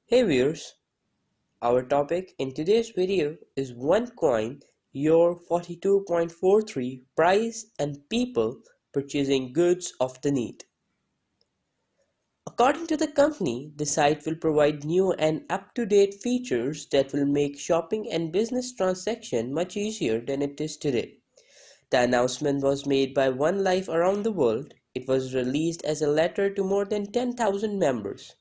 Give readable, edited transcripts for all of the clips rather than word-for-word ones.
Hey viewers, our topic in today's video is OneCoin, your 42.43 price and people purchasing goods of the need. According to the company, the site will provide new and up-to-date features that will make shopping and business transaction much easier than it is today. The announcement was made by One Life around the world. It was released as a letter to more than 10,000 members.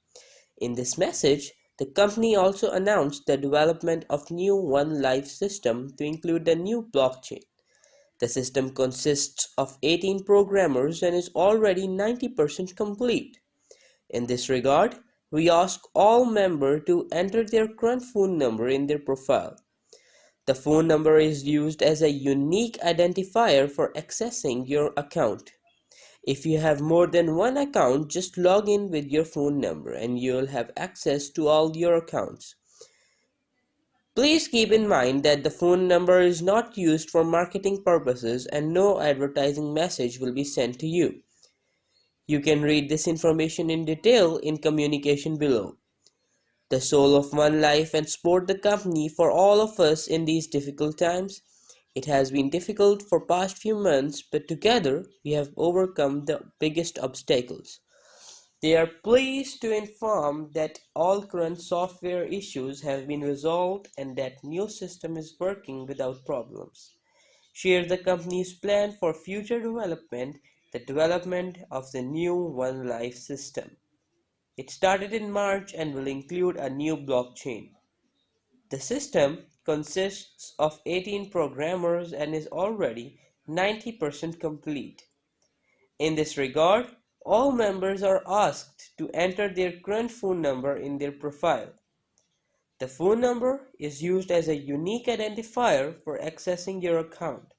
In this message, the company also announced the development of new One Life system to include the new blockchain. The system consists of 18 programmers and is already 90% complete. In this regard, we ask all members to enter their current phone number in their profile. The phone number is used as a unique identifier for accessing your account. If you have more than one account, just log in with your phone number and you'll have access to all your accounts. Please keep in mind that the phone number is not used for marketing purposes and no advertising message will be sent to you. You can read this information in detail in communication below. The soul of One Life and support the company for all of us in these difficult times. It has been difficult for past few months, but together we have overcome the biggest obstacles. They are pleased to inform that all current software issues have been resolved and that new system is working without problems. Share the company's plan for future development, the development of the new One Life system. It started in March and will include a new blockchain. The system consists of 18 programmers and is already 90% complete. In this regard, all members are asked to enter their current phone number in their profile. The phone number is used as a unique identifier for accessing your account.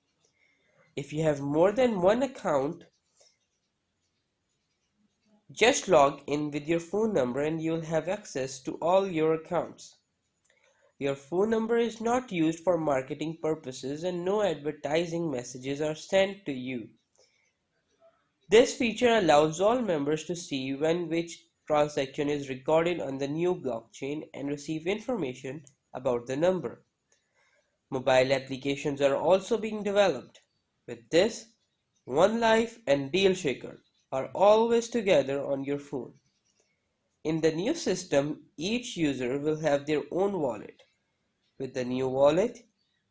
If you have more than one account, just log in with your phone number and you'll have access to all your accounts. Your phone number is not used for marketing purposes and no advertising messages are sent to you. This feature allows all members to see when which transaction is recorded on the new blockchain and receive information about the number. Mobile applications are also being developed. With this, OneLife and DealShaker are always together on your phone. In the new system, each user will have their own wallet. With the new wallet,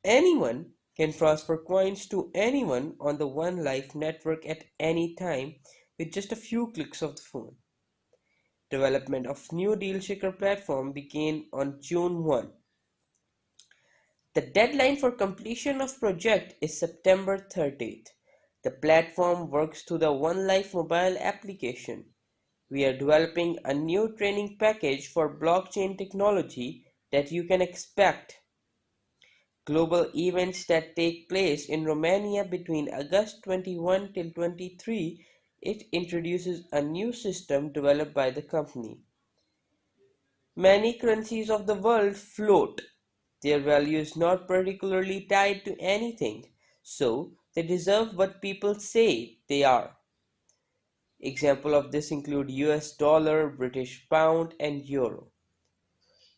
anyone can transfer coins to anyone on the OneLife network at any time with just a few clicks of the phone. Development of new DealShaker platform began on June 1. The deadline for completion of project is September 30th. The platform works through the OneLife mobile application. We are developing a new training package for blockchain technology that you can expect. Global events that take place in Romania between August 21 till 23, it introduces a new system developed by the company. Many currencies of the world float. Their value is not particularly tied to anything, so they deserve what people say they are. Examples of this include US dollar, British pound, and euro.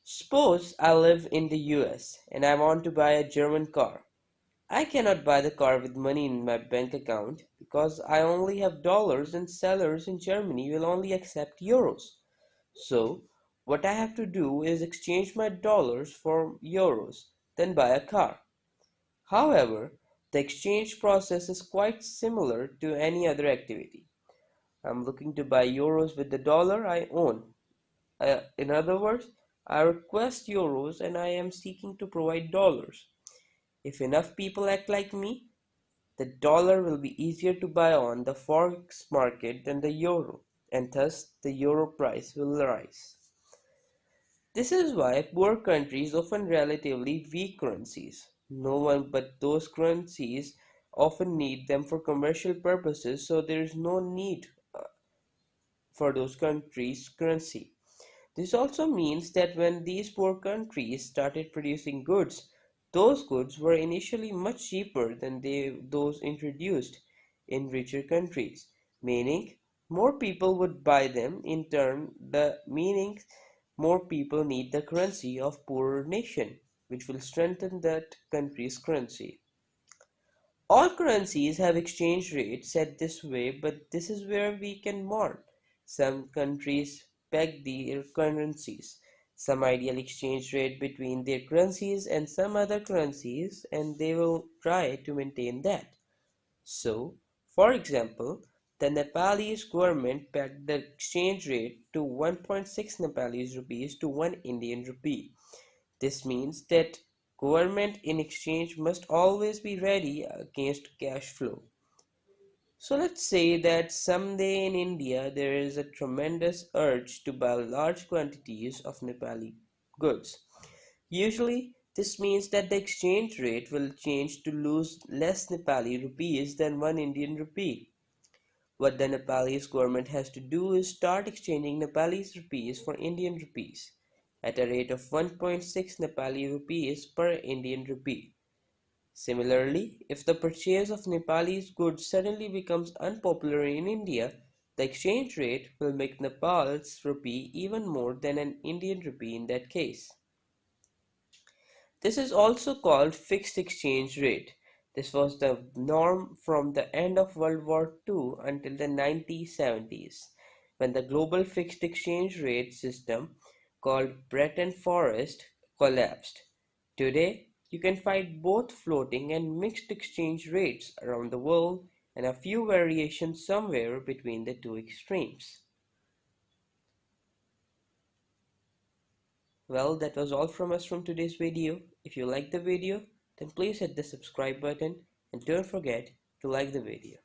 Suppose I live in the US and I want to buy a German car. I cannot buy the car with money in my bank account because I only have dollars and sellers in Germany will only accept euros. So, what I have to do is exchange my dollars for euros, then buy a car. However, the exchange process is quite similar to any other activity. I'm looking to buy euros with the dollar I own. In other words, I request euros and I am seeking to provide dollars. If enough people act like me, the dollar will be easier to buy on the forex market than the euro, and thus the euro price will rise. This is why poor countries often relatively weak currencies. No one but those currencies often need them for commercial purposes, so there is no need for those countries' currency. This also means that when these poor countries started producing goods, those goods were initially much cheaper than those introduced in richer countries, meaning more people would buy them. In turn, the meaning more people need the currency of poorer nation, which will strengthen that country's currency. All currencies have exchange rates set this way, but this is where we can mourn. Some countries peg their currencies, some ideal exchange rate between their currencies and some other currencies, and they will try to maintain that. So, for example, the Nepalese government pegged the exchange rate to 1.6 Nepalese rupees to 1 Indian rupee. This means that government in exchange must always be ready against cash flow. So let's say that someday in India there is a tremendous urge to buy large quantities of Nepali goods. Usually, this means that the exchange rate will change to lose less Nepali rupees than 1 Indian rupee. What the Nepalese government has to do is start exchanging Nepalese rupees for Indian rupees at a rate of 1.6 Nepali rupees per Indian rupee. Similarly, if the purchase of Nepalese goods suddenly becomes unpopular in India, the exchange rate will make Nepal's rupee even more than an Indian rupee in that case. This is also called fixed exchange rate. This was the norm from the end of World War II until the 1970s, when the global fixed exchange rate system called Bretton-Forest collapsed. Today, you can find both floating and mixed exchange rates around the world and a few variations somewhere between the two extremes. Well, that was all from us from today's video. If you liked the video, then please hit the subscribe button and don't forget to like the video.